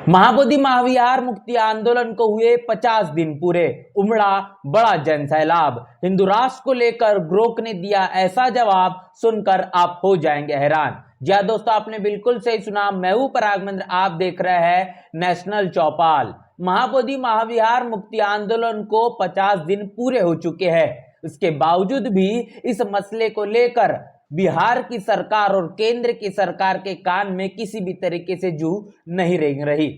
महाबोधि महाविहार मुक्ति आंदोलन को हुए 50 दिन पूरे, उमड़ा बड़ा जन सैलाब। हिंदू राष्ट्र को लेकर ग्रोक ने दिया ऐसा जवाब, सुनकर आप हो जाएंगे हैरान। जी हाँ दोस्तों, आपने बिल्कुल सही सुना। मैं हूं परागमंद्र, आप देख रहे हैं नेशनल चौपाल। महाबोधि महाविहार मुक्ति आंदोलन को 50 दिन पूरे हो चुके हैं। इसके बावजूद भी इस मसले को लेकर बिहार की सरकार और केंद्र की सरकार के कान में किसी भी तरीके से जू नहीं रेंग रही।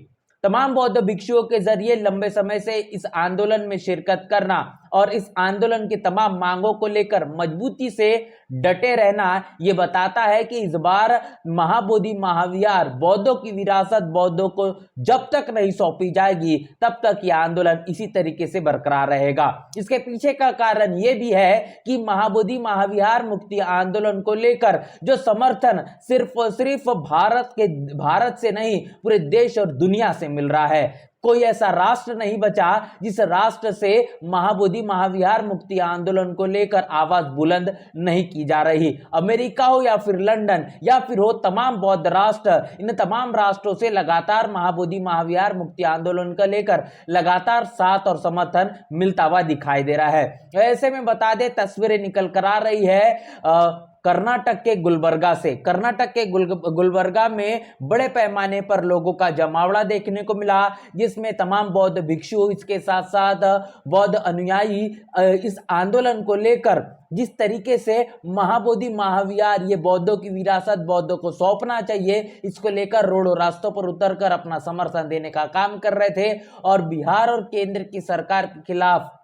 तमाम बौद्ध भिक्षुओं के जरिए लंबे समय से इस आंदोलन में शिरकत करना और इस आंदोलन की तमाम मांगों को लेकर मजबूती से डटे रहना यह बताता है कि इस बार महाबोधि महाविहार बौद्धों की विरासत बौद्धों को जब तक नहीं सौंपी जाएगी तब तक यह आंदोलन इसी तरीके से बरकरार रहेगा। इसके पीछे का कारण यह भी है कि महाबोधि महाविहार मुक्ति आंदोलन को लेकर जो समर्थन सिर्फ और सिर्फ भारत से नहीं पूरे देश और दुनिया से मिल रहा है। कोई ऐसा राष्ट्र नहीं बचा जिस राष्ट्र से महाबोधि महाविहार मुक्ति आंदोलन को लेकर आवाज बुलंद नहीं की जा रही। अमेरिका हो या फिर लंदन या फिर हो तमाम बौद्ध राष्ट्र, इन तमाम राष्ट्रों से लगातार महाबोधि महाविहार मुक्ति आंदोलन को लेकर लगातार साथ और समर्थन मिलता हुआ दिखाई दे रहा है। ऐसे में बता दे, तस्वीरें निकल कर आ रही है कर्नाटक के गुलबर्गा से। कर्नाटक के गुलबर्गा में बड़े पैमाने पर लोगों का जमावड़ा देखने को मिला, जिसमें तमाम बौद्ध भिक्षु, इसके साथ साथ बौद्ध अनुयायी इस आंदोलन को लेकर जिस तरीके से महाबोधि महाविहार ये बौद्धों की विरासत बौद्धों को सौंपना चाहिए, इसको लेकर रोडों रास्तों पर उतरकर अपना समर्थन देने का काम कर रहे थे। और बिहार और केंद्र की सरकार के खिलाफ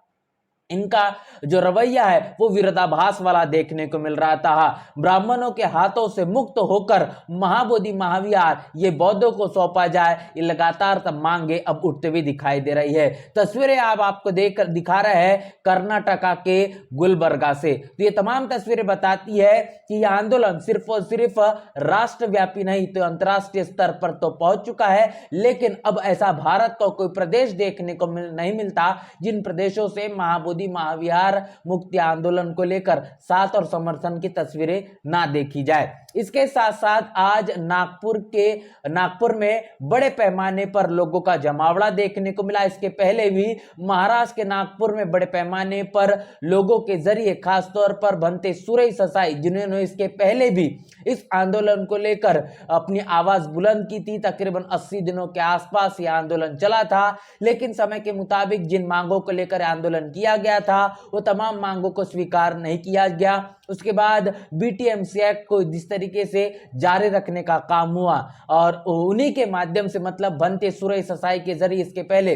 इनका जो रवैया है वो विरोधाभास वाला देखने को मिल रहा था। ब्राह्मणों के हाथों से मुक्त होकर महाबोधि महाविहार ये बौद्धों को सौंपा जाए, ये लगातार तब मांगे अब उठते हुए दिखाई दे रही है। तस्वीरें आपको दिखा रहे हैं कर्नाटका के गुलबर्गा से। तो ये तमाम तस्वीरें बताती है कि यह आंदोलन सिर्फ और सिर्फ राष्ट्रव्यापी नहीं तो अंतर्राष्ट्रीय स्तर पर तो पहुंच चुका है, लेकिन अब ऐसा भारत को कोई प्रदेश देखने को नहीं मिलता जिन प्रदेशों से महाबोधि महाविहार मुक्ति आंदोलन को लेकर साथ और समर्थन की तस्वीरें ना देखी जाए। इसके साथ साथ आज नागपुर में बड़े पैमाने पर लोगों का जमावड़ा देखने को मिला। इसके पहले भी महाराष्ट्र के नागपुर में बड़े पैमाने पर लोगों के जरिए खासतौर पर बनते सुरेश ससाई, जिन्होंने इसके पहले भी इस आंदोलन को लेकर अपनी आवाज बुलंद की थी। तकरीबन 80 दिनों के आसपास यह आंदोलन चला था, लेकिन समय के मुताबिक जिन मांगों को लेकर आंदोलन किया गया था वो तमाम मांगों को स्वीकार नहीं किया गया। उसके बाद बीटीएमसी एक्ट को जिस तरीके से जारी रखने का काम हुआ और उन्हीं के माध्यम से, मतलब बनते सुरेश ससाई के जरिए इसके पहले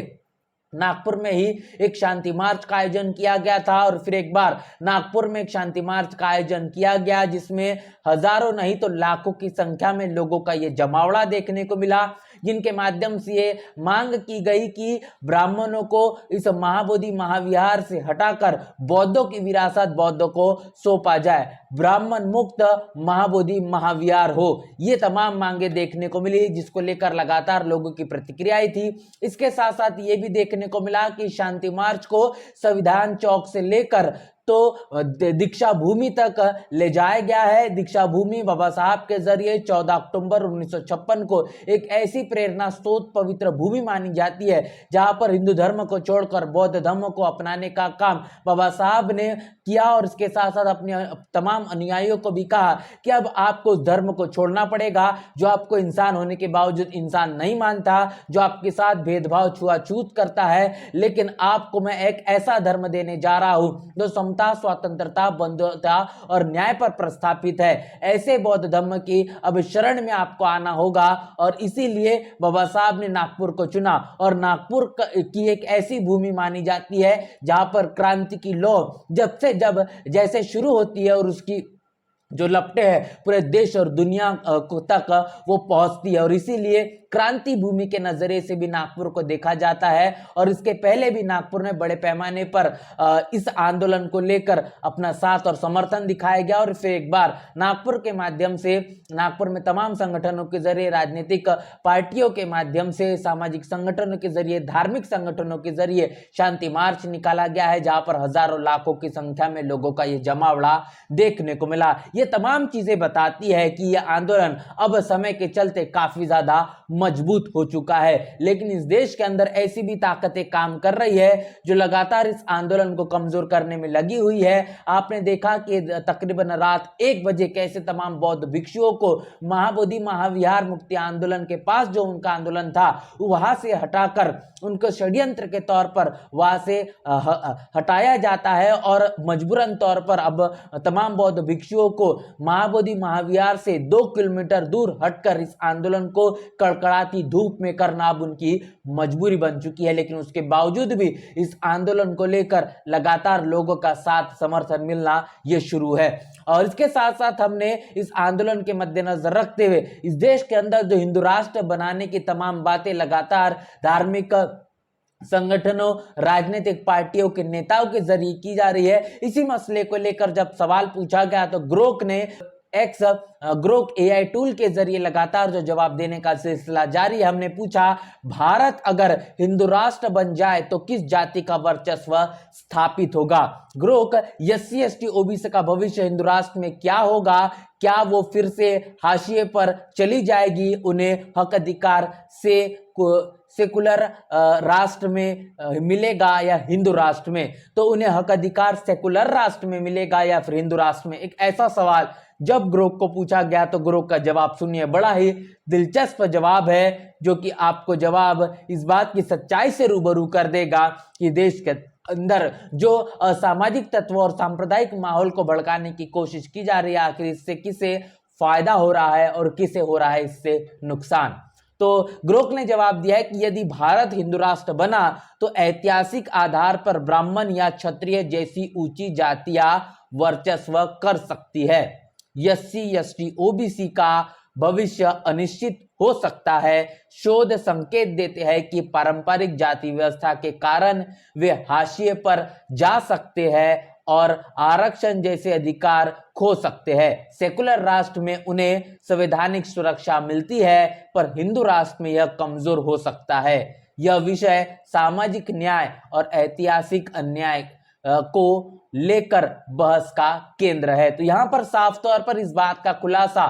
नागपुर में ही एक शांति मार्च का आयोजन किया गया था और फिर एक बार नागपुर में एक शांति मार्च का आयोजन किया गया, जिसमें हजारों नहीं तो लाखों की संख्या में लोगों का ये जमावड़ा देखने को मिला, जिनके माध्यम से ये मांग की गई कि ब्राह्मणों को इस महाबोधि महाविहार से हटाकर बौद्धों की विरासत बौद्धों को सौंपा जाए, ब्राह्मण मुक्त महाबोधि महाविहार हो। ये तमाम मांगे देखने को मिली, जिसको लेकर लगातार लोगों की प्रतिक्रिया आई थी। इसके साथ साथ ये भी देखने को मिला कि शांति मार्च को संविधान चौक से लेकर तो दीक्षा भूमि तक ले जाया गया है। दीक्षा भूमि बाबा साहब के जरिए 14 अक्टूबर 1956 को एक ऐसी प्रेरणा स्रोत पवित्र भूमि मानी जाती है जहां पर हिंदू धर्म को छोड़कर बौद्ध धर्म को अपनाने का काम बाबा साहब ने किया और इसके साथ साथ अपने तमाम अनुयायियों को भी कहा कि अब आपको उस धर्म को छोड़ना पड़ेगा जो आपको इंसान होने के बावजूद इंसान नहीं मानता, जो आपके साथ भेदभाव छुआछूत करता है, लेकिन आपको मैं एक ऐसा धर्म देने जा रहा हूं जो समता, स्वतंत्रता, बंधुता और न्याय पर प्रस्थापित है। ऐसे बौद्ध धर्म की अब शरण में आपको आना होगा और इसीलिए बाबा साहब ने नागपुर को चुना। और नागपुर की एक ऐसी भूमि मानी जाती है जहां पर क्रांति की लौ जब जैसे शुरू होती है और उसकी जो लपटे हैं पूरे देश और दुनिया तक वो पहुंचती है, और इसीलिए क्रांति भूमि के नजरिए से भी नागपुर को देखा जाता है। और इसके पहले भी नागपुर में बड़े पैमाने पर इस आंदोलन को लेकर अपना साथ और समर्थन दिखाया गया और फिर एक बार नागपुर के माध्यम से नागपुर में तमाम संगठनों के जरिए, राजनीतिक पार्टियों के माध्यम से, सामाजिक संगठनों के जरिए, धार्मिक संगठनों के जरिए शांति मार्च निकाला गया है, जहां पर हजारों लाखों की संख्या में लोगों का ये जमावड़ा देखने को मिला। ये तमाम चीजें बताती है कि यह आंदोलन अब समय के चलते काफी ज्यादा मजबूत हो चुका है। लेकिन इस देश के अंदर ऐसी भी ताकतें काम कर रही है जो लगातार इस आंदोलन को कमजोर करने में लगी हुई है। आपने देखा कि तकरीबन रात 1 बजे कैसे तमाम बौद्ध भिक्षुओं को महाबोधि महाविहार मुक्ति आंदोलन के पास जो उनका आंदोलन था वहां से हटाकर उनको षड्यंत्र के तौर पर वहां से हटाया जाता है और मजबूरन तौर पर अब तमाम बौद्ध भिक्षुओं को महाबोधि महाविहार से 2 किलोमीटर दूर हटकर इस आंदोलन को कड़कड़ाती धूप में करना अब उनकी मजबूरी बन चुकी है। लेकिन उसके बावजूद भी इस आंदोलन को लेकर लगातार लोगों का साथ समर्थन मिलना यह शुरू है। और इसके साथ साथ हमने इस आंदोलन के मद्देनजर रखते हुए इस देश के अंदर जो हिंदू राष्ट्र बनाने की तमाम बातें लगातार धार्मिक संगठनों राजनीतिक पार्टियों के नेताओं के जरिए की जा रही है, इसी मसले को लेकर जब सवाल पूछा गया तो ग्रोक ने ग्रोक एआई टूल के जरिए लगातार जो जवाब देने का सिलसिला जारी है। हमने पूछा भारत अगर हिंदू राष्ट्र बन जाए तो किस जाति का वर्चस्व स्थापित होगा। ग्रोक एससी एसटी ओबीसी का भविष्य हिंदू राष्ट्र में क्या होगा, क्या वो फिर से हाशिए पर चली जाएगी, उन्हें हक अधिकार से सेकुलर राष्ट्र में मिलेगा या हिंदू राष्ट्र में, तो उन्हें हक अधिकार सेकुलर राष्ट्र में मिलेगा या फिर हिंदू राष्ट्र में। एक ऐसा सवाल जब ग्रोक को पूछा गया तो ग्रोक का जवाब सुनिए, बड़ा ही दिलचस्प जवाब है जो कि आपको जवाब इस बात की सच्चाई से रूबरू कर देगा कि देश के अंदर जो असामाजिक तत्व और सांप्रदायिक माहौल को भड़काने की कोशिश की जा रही है, आखिर इससे किसे फायदा हो रहा है और किसे हो रहा है इससे नुकसान। तो ग्रोक ने जवाब दिया है कि यदि भारत हिंदू राष्ट्र बना तो ऐतिहासिक आधार पर ब्राह्मण या क्षत्रिय जैसी ऊंची जातियां वर्चस्व कर सकती है। एससी एसटी ओबीसी का भविष्य अनिश्चित हो सकता है। शोध संकेत देते हैं कि पारंपरिक जाति व्यवस्था के कारण वे हाशिए पर जा सकते हैं और आरक्षण जैसे अधिकार खो सकते हैं। सेकुलर राष्ट्र में उन्हें संवैधानिक सुरक्षा मिलती है पर हिंदू राष्ट्र में यह कमजोर हो सकता है। यह विषय सामाजिक न्याय और ऐतिहासिक अन्याय को लेकर बहस का केंद्र है। तो यहां पर साफ तौर पर इस बात का खुलासा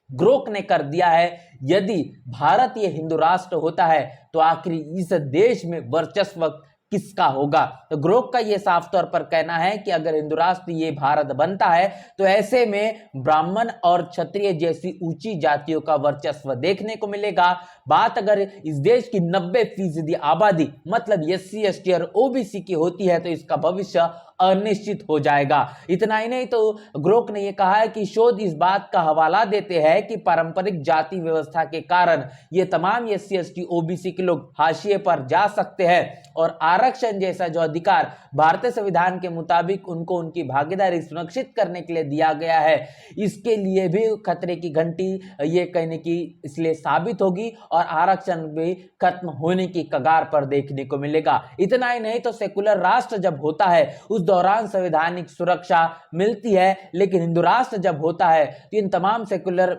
ग्रोक ने कर दिया है, यदि भारत ये हिंदू राष्ट्र होता है तो आखिर इस देश में वर्चस्व किसका होगा। तो ग्रोक का ये साफ तौर पर कहना है कि अगर हिंदू राष्ट्र ये भारत बनता है तो ऐसे में ब्राह्मण और क्षत्रिय जैसी ऊंची जातियों का वर्चस्व देखने को मिलेगा। बात अगर इस देश की 90% आबादी मतलब एससी एसटी और ओबीसी की होती है तो इसका भविष्य अनिश्चित हो जाएगा। इतना ही नहीं तो ग्रोक ने यह कहा है कि शोध इस बात का हवाला देते हैं कि पारंपरिक जाति व्यवस्था के कारण ये तमाम एससी एसटी ओबीसी के लोग हाशिए पर जा सकते हैं और आरक्षण जैसा जो अधिकार भारतीय संविधान के मुताबिक उनको उनकी भागीदारी सुनिश्चित करने के लिए दिया गया है, इसके लिए भी खतरे की घंटी ये कहने की इसलिए साबित होगी और आरक्षण भी खत्म होने की कगार पर देखने को मिलेगा। इतना ही नहीं तो सेकुलर राष्ट्र जब होता है उस दौरान संवैधानिक सुरक्षा मिलती है, लेकिन हिंदू राष्ट्र जब होता है तो इन तमाम सेकुलर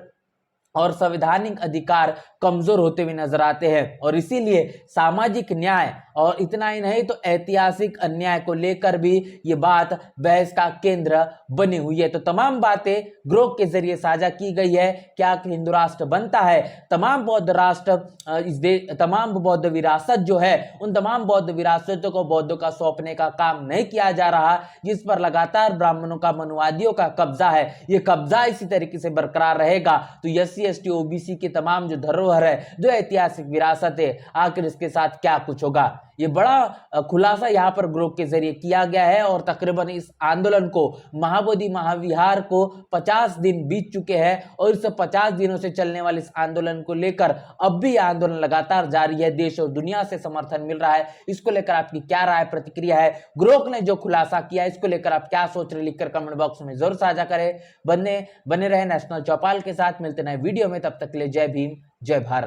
और संवैधानिक अधिकार कमजोर होते हुए नजर आते हैं और इसीलिए सामाजिक न्याय और इतना ही नहीं तो ऐतिहासिक अन्याय को लेकर भी ये बात बहस का केंद्र बनी हुई है। तो तमाम बातें ग्रोक के जरिए साझा की गई है। क्या हिंदू राष्ट्र बनता है, तमाम बौद्ध राष्ट्र इस देश तमाम बौद्ध विरासत जो है उन तमाम बौद्ध विरासतों को बौद्धों का सौंपने का काम नहीं किया जा रहा, जिस पर लगातार ब्राह्मणों का मनुवादियों का कब्जा है, ये कब्जा इसी तरीके से बरकरार रहेगा तो एससी एसटी ओबीसी की तमाम जो धरोहर है, जो ऐतिहासिक विरासत है, आखिर इसके साथ क्या कुछ होगा। ये बड़ा खुलासा यहाँ पर ग्रोक के जरिए किया गया है और तकरीबन इस आंदोलन को महाबोधि महाविहार को 50 दिन बीत चुके हैं और इस 50 दिनों से चलने वाले इस आंदोलन को लेकर अब भी आंदोलन लगातार जारी है। देश और दुनिया से समर्थन मिल रहा है। इसको लेकर आपकी क्या राय प्रतिक्रिया है, ग्रोक ने जो खुलासा किया इसको लेकर आप क्या सोच रहे, लिखकर कमेंट बॉक्स में जरूर साझा करें। बने रहे नेशनल चौपाल के साथ। मिलते नए वीडियो में, तब तक के लिए जय भीम जय भारत।